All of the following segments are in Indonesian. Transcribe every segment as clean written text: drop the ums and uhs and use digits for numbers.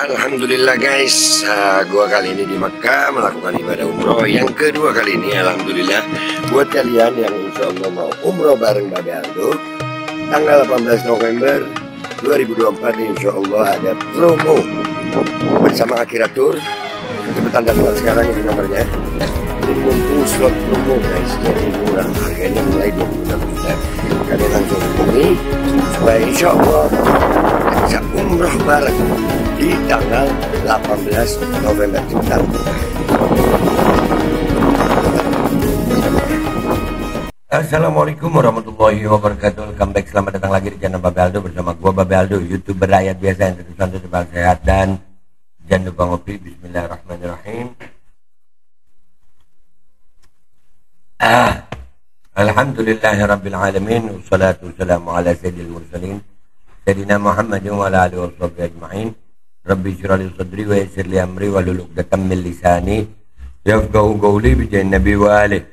Alhamdulillah guys, gua kali ini di Mekah melakukan ibadah umroh yang kedua kali ini. Alhamdulillah buat kalian yang insya Allah mau umroh bareng Babe Aldo tanggal 18 November 2024 insya Allah ada promo bersama Akhiratur. Cepetan daftar sekarang ini nomornya. Jadi mumpung slot promo guys, jadi murah, harganya mulai 26 juta. Kalian langsung hubungi supaya insya Allah bisa umroh bareng di tanggal 18 November cepetan. Assalamualaikum warahmatullahi wabarakatuh. Welcome back, selamat datang lagi di channel Babe Aldo bersama gua Babe Aldo, YouTuber rakyat biasa yang tentu saja tetap sehat dan jangan lupa ngopi. Bismillahirrahmanirrahim. Alhamdulillahirabbil alamin wassalatu wassalamu ala sayyidil mursalin sayyidina Muhammadin wa ala alihi washabbihi ajmain. Rabbi shrah li sadri wa yassir li amri wahlul 'uqdatam min lisani yafqahu qawli bi jahin nabi wa alihi.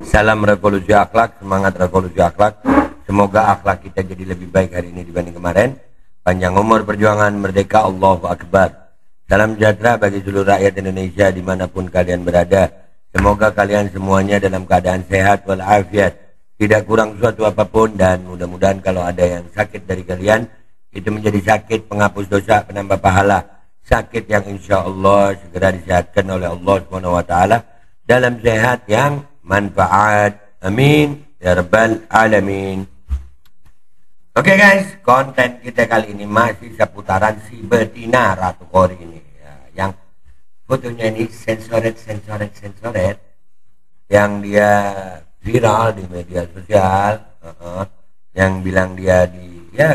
Salam revolusi akhlak, semangat revolusi akhlak. Semoga akhlak kita jadi lebih baik hari ini dibanding kemarin. Panjang umur, perjuangan, merdeka, Allahu Akbar. Salam sejahtera bagi seluruh rakyat Indonesia dimanapun kalian berada. Semoga kalian semuanya dalam keadaan sehat walafiat, tidak kurang suatu apapun, dan mudah-mudahan kalau ada yang sakit dari kalian itu menjadi sakit penghapus dosa, penambah pahala, sakit yang insya Allah segera disehatkan oleh Allah SWT dalam sehat yang manfaat. Amin ya rabbal alamin. Oke guys, konten kita kali ini masih seputaran si betina Ratu Kori ini ya, yang fotonya ini sensoret yang dia viral di media sosial, yang bilang dia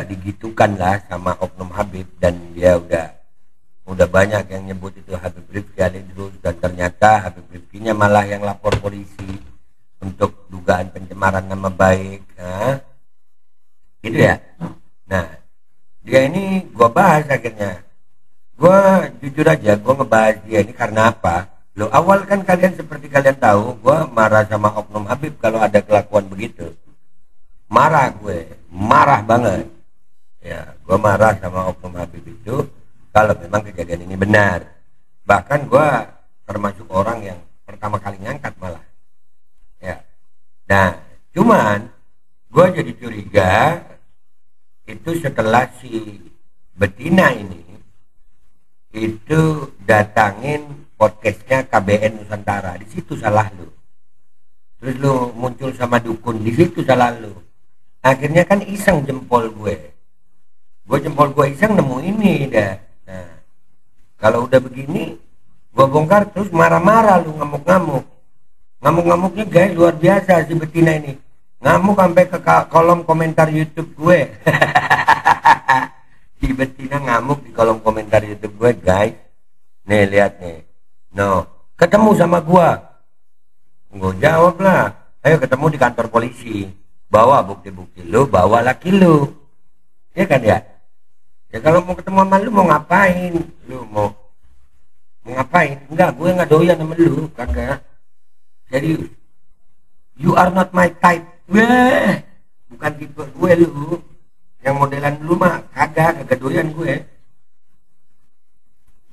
digitukan lah sama oknum Habib, dan dia udah banyak yang nyebut itu Habib Rifki Alidrus, dan ternyata Habib Rifkinya malah yang lapor polisi untuk dugaan pencemaran nama baik, gitu ya. Nah, dia ini gua bahas akhirnya. Gua jujur aja, gua ngebahas dia ini karena apa? Lo awal kan kalian seperti kalian tahu, gua marah sama oknum Habib kalau ada kelakuan begitu. Marah marah banget. Ya, gua marah sama oknum Habib itu kalau memang kejadian ini benar. Bahkan gua termasuk orang yang pertama kali ngangkat malah. Ya. Nah, cuman gua jadi curiga itu setelah si betina ini itu datangin podcastnya KBN Nusantara, di situ salah lu. Terus lu muncul sama dukun, di situ salah lu. Akhirnya kan iseng jempol gue iseng nemu ini dah. Nah, kalau udah begini gue bongkar terus marah-marah lu, ngamuk-ngamuknya guys luar biasa si betina ini. Ngamuk sampai ke kolom komentar YouTube gue. Si betina ngamuk di kolom komentar YouTube gue guys. Nih lihat nih. No, ketemu sama gue jawab lah. Ayo ketemu di kantor polisi. Bawa bukti-bukti lu, bawa laki lu. Ya kan ya? Ya kalau mau ketemu sama lu mau ngapain? Lu mau ngapain? Enggak, gue nggak doyan sama lu, kagak. Serius. You are not my type. Weh, bukan tipe gue lu. Yang modelan lu mah kagak doyan gue.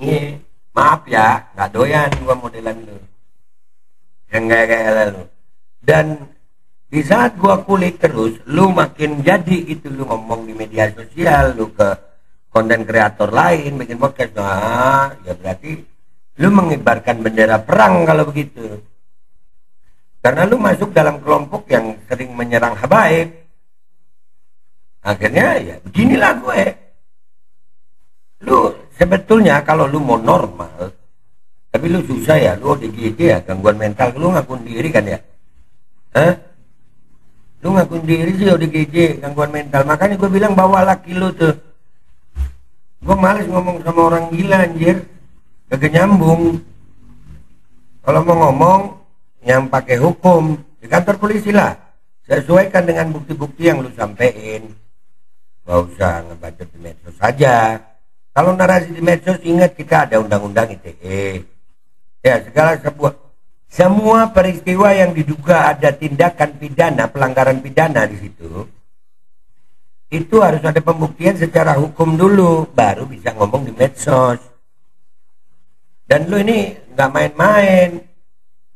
Iya, maaf ya, nggak doyan gue modelan lu. Yang kayak lu. Dan di saat gue kulik terus, lu makin jadi gitu, lu ngomong di media sosial, lu ke konten kreator lain, bikin podcast. Nah, ya berarti lu mengibarkan bendera perang kalau begitu. Karena lu masuk dalam kelompok yang sering menyerang habaib. Akhirnya ya beginilah gue. Lu sebetulnya kalau lu mau normal, tapi lu susah ya, lu ODGJ ya, gangguan mental, lu ngakuin diri kan ya? Lu ngakuin diri sih ODGJ, gangguan mental. Makanya gue bilang bawa laki lu tuh. Gue males ngomong sama orang gila anjir, kagak nyambung. Kalau mau ngomong yang pakai hukum di kantor polisi lah, sesuaikan dengan bukti-bukti yang lu sampein. Gak usah ngebacot di medsos saja. Kalau narasi di medsos, ingat kita ada undang-undang ITE. Ya, semua peristiwa yang diduga ada tindakan pidana, pelanggaran pidana di situ, itu harus ada pembuktian secara hukum dulu, baru bisa ngomong di medsos. Dan lu ini nggak main-main,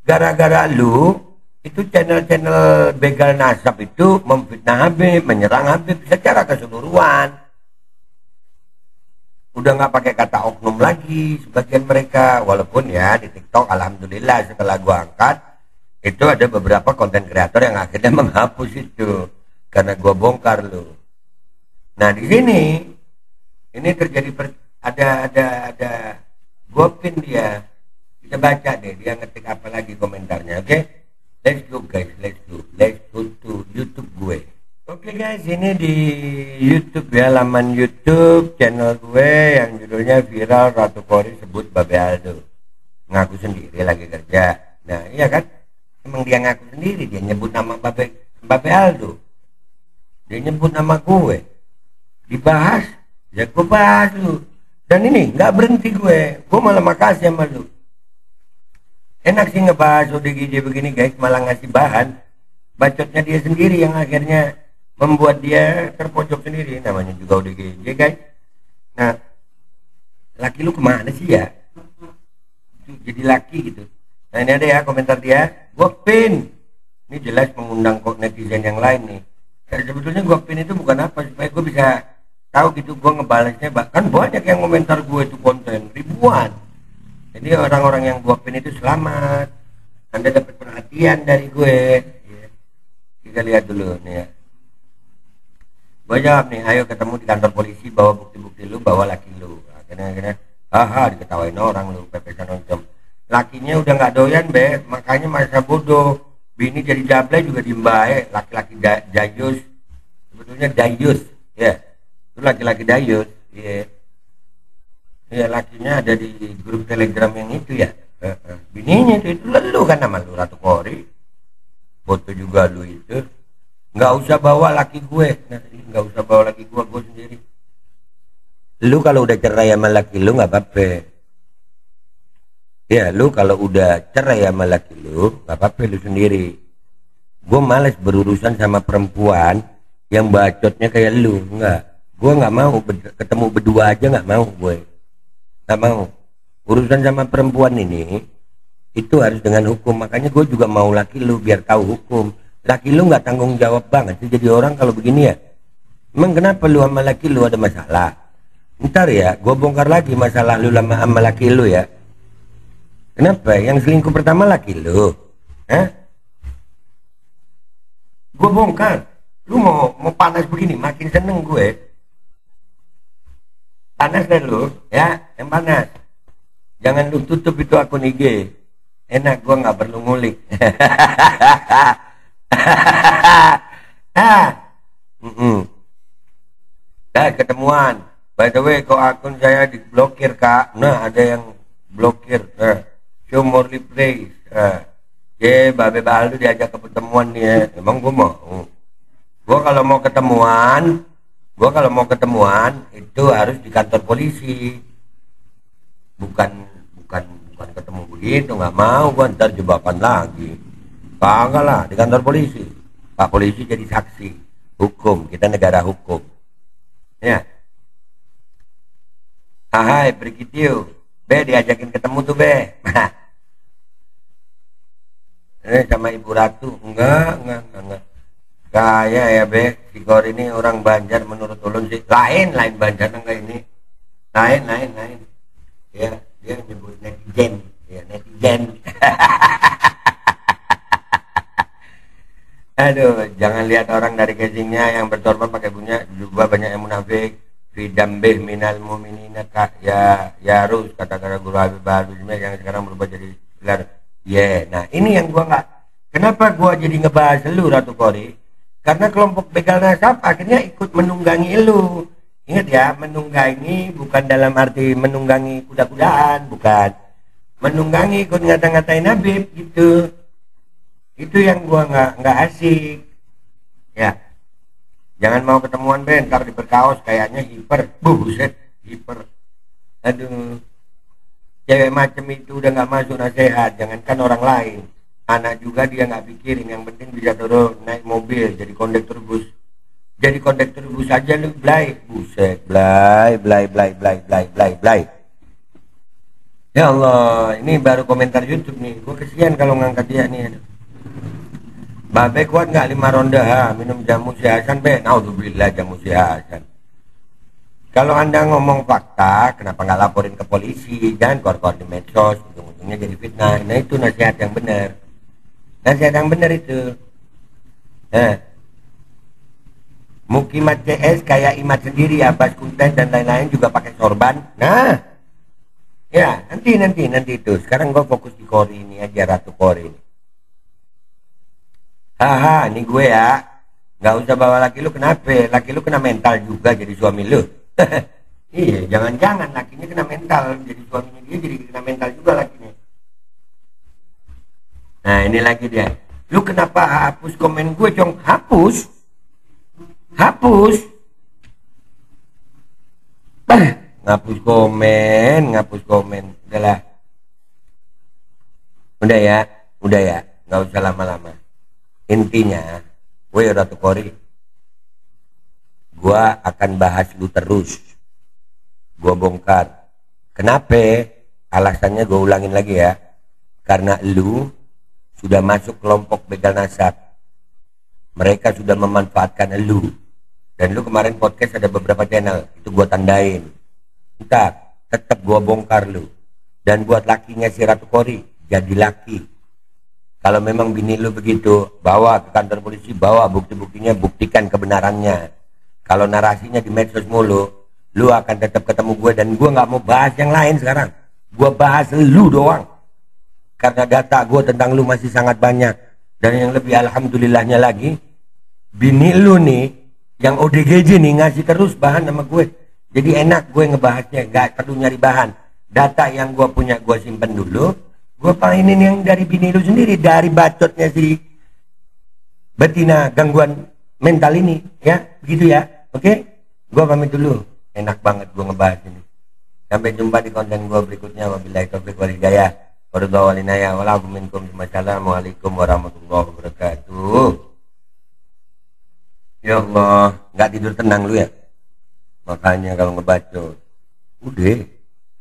gara-gara lu itu channel-channel begal nasab itu memfitnah Habib, menyerang Habib secara keseluruhan. Udah nggak pakai kata oknum lagi sebagian mereka, walaupun ya di TikTok alhamdulillah setelah gua angkat itu ada beberapa konten kreator yang akhirnya menghapus itu karena gua bongkar lu. Nah di sini ini terjadi ada gua pin dia, kita baca deh dia ngetik apa lagi komentarnya. Oke, let's go guys, let's go to YouTube gue. Oke guys, ini di YouTube ya, laman YouTube channel gue yang judulnya Viral Ratu Kori Sebut Babe Aldo. Ngaku sendiri lagi kerja. Nah iya kan, emang dia ngaku sendiri, dia nyebut nama Babe Aldo, dia nyebut nama gue, dibahas ya gue bahas lu. Dan ini nggak berhenti gue malah makasih sama lu. Enak sih ngebahas ODGJ begini guys, malah ngasih bahan. Bacotnya dia sendiri yang akhirnya membuat dia terpojok sendiri, namanya juga ODGJ guys. Nah, laki lu kemana sih ya? Jadi laki gitu. Nah ini ada ya komentar dia, gua pin. Ini jelas mengundang kok netizen yang lain nih. Sebetulnya gua pin itu bukan apa, supaya gua bisa tahu gitu gua ngebalasnya. Bahkan banyak yang komentar gua itu konten ribuan. Jadi orang-orang yang gua pin itu selamat, Anda dapat perhatian dari gue ya. Kita lihat dulu nih ya. Gue jawab nih, ayo ketemu di kantor polisi, bawa bukti-bukti lu, bawa laki lu. Akhirnya haha diketawain orang lu, pepesan oncom. Lakinya udah nggak doyan be, makanya masa bodoh. Bini jadi jablay juga dimbae, laki-laki dayus. Sebetulnya dayus ya, itu laki-laki dayus ya. Ya lakinya ada di grup telegram yang itu ya. Bininya itu lu kan nama lu Ratu Kori. Foto juga lu itu. Nggak usah bawa laki gue. Nah, nggak usah bawa laki gue sendiri. Lu kalau udah cerai sama laki lu nggak apa-apa. Ya lu kalau udah cerai sama laki lu nggak apa-apa lu sendiri. Gue males berurusan sama perempuan yang bacotnya kayak lu. Nggak. Gue nggak mau ketemu berdua aja, nggak mau gue. Nggak mau. Urusan sama perempuan ini itu harus dengan hukum. Makanya gue juga mau laki lu biar tahu hukum. Laki lu nggak tanggung jawab banget sih jadi orang kalau begini ya. Emang kenapa lu sama laki lu ada masalah? Ntar ya gue bongkar lagi masalah lu sama laki lu ya. Kenapa? Yang selingkuh pertama laki lu? Hah? Gue bongkar. Lu mau panas begini makin seneng gue. Panas deh lu ya, yang panas. Jangan lu tutup itu akun IG. Enak gue nggak perlu ngulik. Ketemuan. By the way, kok akun saya diblokir kak? Nah ada yang blokir. Show more replays. Babe Baldo diajak ke pertemuan nih ya. Emang gue mau. Gue kalau mau ketemuan itu harus di kantor polisi. Bukan ketemu begitu, nggak mau gue ntar jebakan lagi. Kagak lah, di kantor polisi. Pak polisi jadi saksi hukum, kita negara hukum ya. Hai Brigitiu be, diajakin ketemu tuh be. Sama Ibu Ratu enggak kayak ya be, si Kor ini orang Banjar menurut ulun sih lain Banjar enggak ini lain ya, dia nyebut netizen ya, netizen. Aduh, jangan lihat orang dari casingnya yang berkorban pakai punya juga banyak yang munafik. Fidambih minal mu'minina kak ya Rus, kata-kata guru Habib Bahadu yang sekarang berubah jadi gelar. Nah ini yang gua nggak. Kenapa gua jadi ngebahas lu Ratu Kori? Karena kelompok begal nasab akhirnya ikut menunggangi lu. Ingat ya, menunggangi bukan dalam arti menunggangi kuda-kudaan, bukan. Menunggangi ikut ngata-ngatain Habib gitu. Itu yang gua nggak asik ya. Jangan mau ketemuan ben, ntar di berkaos kayaknya hiper, buset hiper. Aduh, cewek macem itu udah nggak masuk nasihat, jangankan orang lain, anak juga dia nggak pikirin. Yang penting bisa turun naik mobil jadi kondektur bus. Jadi kondektur bus aja lu, Blay. Buset, Blay. Ya Allah, ini baru komentar YouTube nih. Gue kesian kalau ngangkat dia nih. Babe kuat nggak 5 ronde minum jamu si Hasan, be? Naudzubillah jamu si Hasan. Kalau Anda ngomong fakta, kenapa nggak laporin ke polisi? Jangan kor-kor di medsos, ujung-ujungnya jadi fitnah. Nah itu nasihat yang benar. Nasihat yang benar itu. Mukimat CS kayak Imat sendiri, Abbas Kuntes dan lain-lain juga pakai sorban. Nah, ya nanti itu. Sekarang gue fokus di Kori ini aja, Ratu Kori ini. Haha, ini gue ya. Nggak usah bawa laki lu, kenapa? Laki lu kena mental juga jadi suami lu. Iya, jangan-jangan lakinya kena mental, jadi suaminya dia jadi kena mental juga lakinya. Nah ini lagi dia, lu kenapa hapus komen gue, Cong? Hapus ngapus komen, udah ya, nggak usah lama-lama. Intinya gue Ratu Kori, gue akan bahas lu terus, gue bongkar. Kenapa? Alasannya gue ulangin lagi ya, karena lu sudah masuk kelompok begal nasab. Mereka sudah memanfaatkan lu. Dan lu kemarin podcast ada beberapa channel, itu gue tandain. Entar, tetap gue bongkar lu. Dan buat lakinya si Ratu Kori, jadi laki. Kalau memang bini lu begitu, bawa ke kantor polisi, bawa bukti-buktinya, buktikan kebenarannya. Kalau narasinya di medsos mulu, lu akan tetap ketemu gue. Dan gue gak mau bahas yang lain sekarang. Gue bahas lu doang. Karena data gue tentang lu masih sangat banyak. Dan yang lebih alhamdulillahnya lagi, bini lu nih, yang ODGJ nih ngasih terus bahan sama gue. Jadi enak gue ngebahasnya, gak perlu nyari bahan. Data yang gue punya gue simpen dulu, gue painin yang dari bini lu sendiri, dari bacotnya si betina gangguan mental ini, ya, begitu ya, oke? Gue pamit dulu, enak banget gue ngebahas ini. Sampai jumpa di konten gue berikutnya. Wabillahi taufiq wal hidayah. Wassalamualaikum warahmatullahi wabarakatuh. Ya Allah, nggak tidur tenang lu ya? Makanya kalau ngebacot, udah,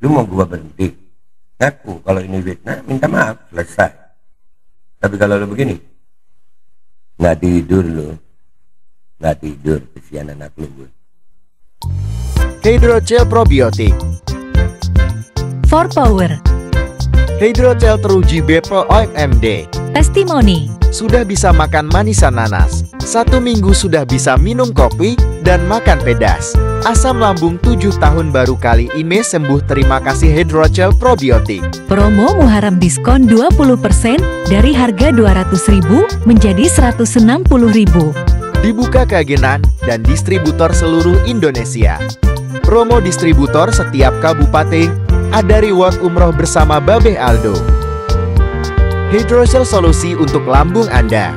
lu mau gua berhenti? Ngaku kalau ini fitnah, minta maaf, selesai. Tapi kalau lu begini, nggak tidur lu, nggak tidur, kesian anak lu gue. Hydrogel probiotik For Power, Hydrogel teruji BPOM OMD. Testimoni, Sudah bisa makan manisan nanas, 1 minggu sudah bisa minum kopi dan makan pedas. Asam lambung 7 tahun baru kali ini sembuh. Terima kasih Hydrogel probiotik. promo Muharram diskon 20% dari harga 200.000 menjadi 160.000. Dibuka ke agenan dan distributor seluruh Indonesia. Promo distributor setiap kabupaten. Ada reward umroh bersama Babeh Aldo. Hydrogel solusi untuk lambung Anda.